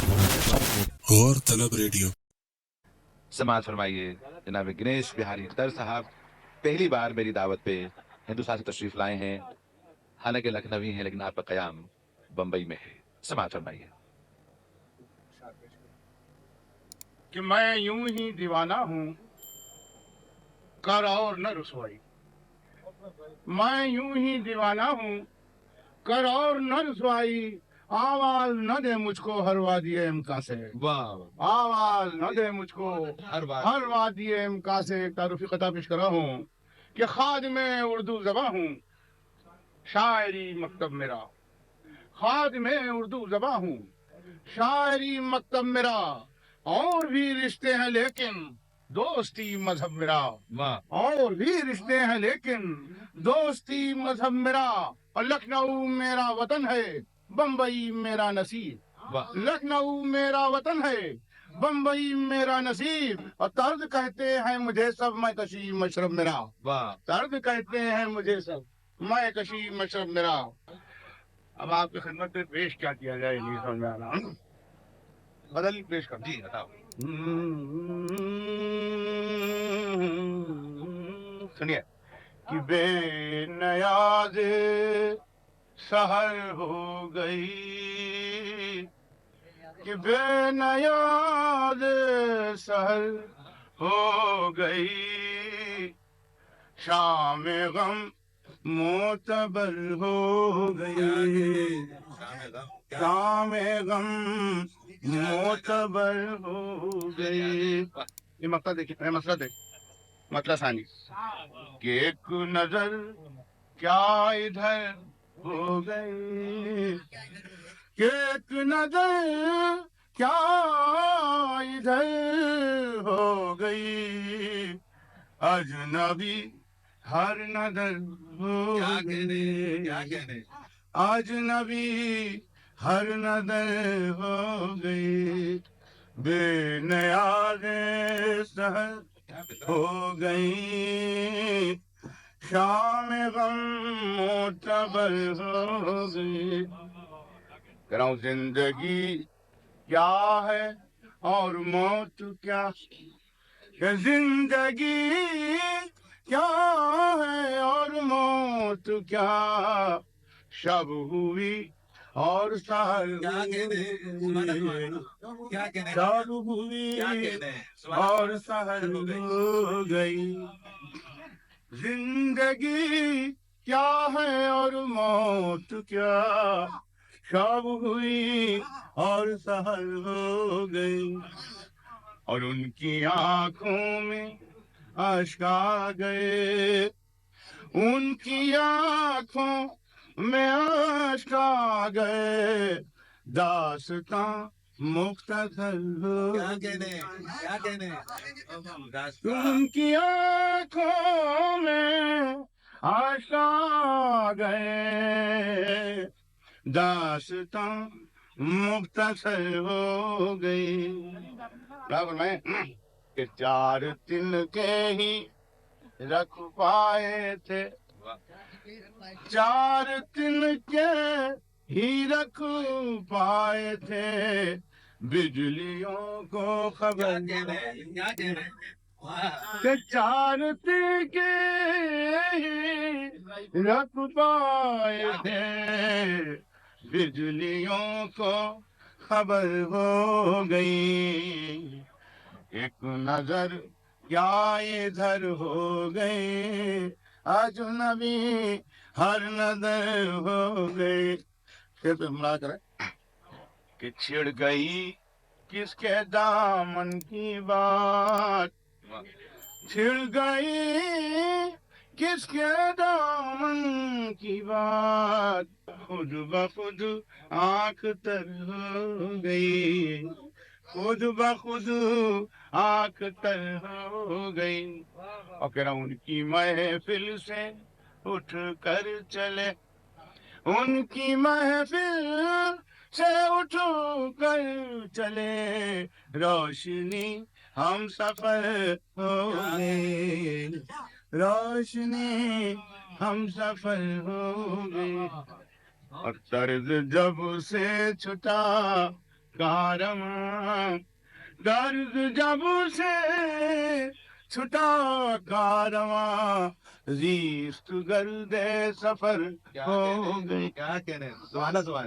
غور طلب ریڈیو سماعت فرمائیے جناب گنیش بہاری اختر صاحب پہلی بار میری دعوت پہ ہندوستان سے تشریف لائے ہیں، حالانکہ لکھنوی ہیں لیکن آپ کا قیام بمبئی میں ہے. سماعت فرمائیے. کہ میں یوں ہی دیوانہ ہوں کر اور نہ رسوائی، میں یوں ہی دیوانہ ہوں کر اور نہ رسوائی، آواز نہ دے مجھ کو ہر وادی امکا سے، آواز نہ دے مجھ کو ہر وادی امکا سے. ایک تعارفی خطا پیش کر رہا ہوں کہ خادم اردو زباں ہوں، شاعری مکتب میرا، خادم اردو زباں ہوں، شاعری مکتب میرا، اور بھی رشتے ہیں لیکن دوستی مذہب میرا، اور بھی رشتے ہیں لیکن دوستی مذہب میرا. اور لکھنؤ میرا وطن ہے، بمبئی میرا نصیب، لکھنؤ میرا وطن ہے، بمبئی میرا نصیب. اور طرز کہتے ہیں مجھے سب، میں کشی مشرب میرا، طرز کہتے ہیں مجھے سب، میں کشی مشرب میرا. اب آپ کی خدمت میں پیش کیا کیا جائے نہیں سمجھ میں آ رہا، بدل پیش کر جی بتاؤ. سنیے کہ بے نیاز سحر ہو گئی، کہ بے نیاز سحر ہو گئی، شام غم معتبر ہو گئی، شام غم معتبر ہو گئی. یہ مقصد دیکھیے، مسئلہ دیکھ، مطلب ثانی کہ ایک نظر کیا ادھر ہو گئی، کہ ایک نظر کیا ادھر ہو گئی، اجنبی ہر نظر ہو گئی، اجنبی ہر نظر ہو گئی، بے نیاز سحر ہو گئی، شام غم معتبر ہو گئی. کہہ رہا ہوں زندگی کیا ہے اور موت کیا، کہ زندگی کیا ہے اور موت کیا، شب ہوئی اور سحر ہوئی، شب ہوئی اور سحر ہو گئی. زندگی کیا ہے اور موت کیا، شب ہوئی اور سحر ہو گئی. اور ان کی آنکھوں میں اشک آ گئے، ان کی آنکھوں میں اشک آ گئے، داستاں مختصر ہو گئی، ان کی آنکھوں میں اشک آ گئے، داستاں مختصر ہو گئی. برابر میں کہ چار دن کے ہی رکھ پائے تھے، چار دن کے ہی رکھ پائے تھے، بجلیوں کو خبر کہ چار دن کے ہی رکھ پائے تھے، بجلیوں کو خبر ہو گئی. ایک نظر کیا ادھر ہو گئی، اجنبی ہر نظر ہو گئی. پھر تو ملا کرے کہ چھڑ گئی کس کے دامن کی بات، چھڑ گئی کس کے دامن کی بات، خود بخود آنکھ تر ہو گئی، خود بخود آنکھ تر ہو گئی. اور کہہ رہا ہوں ان کی محفل سے اٹھ کر چلے، ان کی محفل سے اٹھ کر چلے، روشنی ہم سفر ہو گئے، روشنی ہم سفر ہو گئے. اور طرز جب سے چھٹا کارواں درد جب سے چھٹا کارواں زیست گرد سفر ہو گئی. کیا کہنے. سبحان اللہ.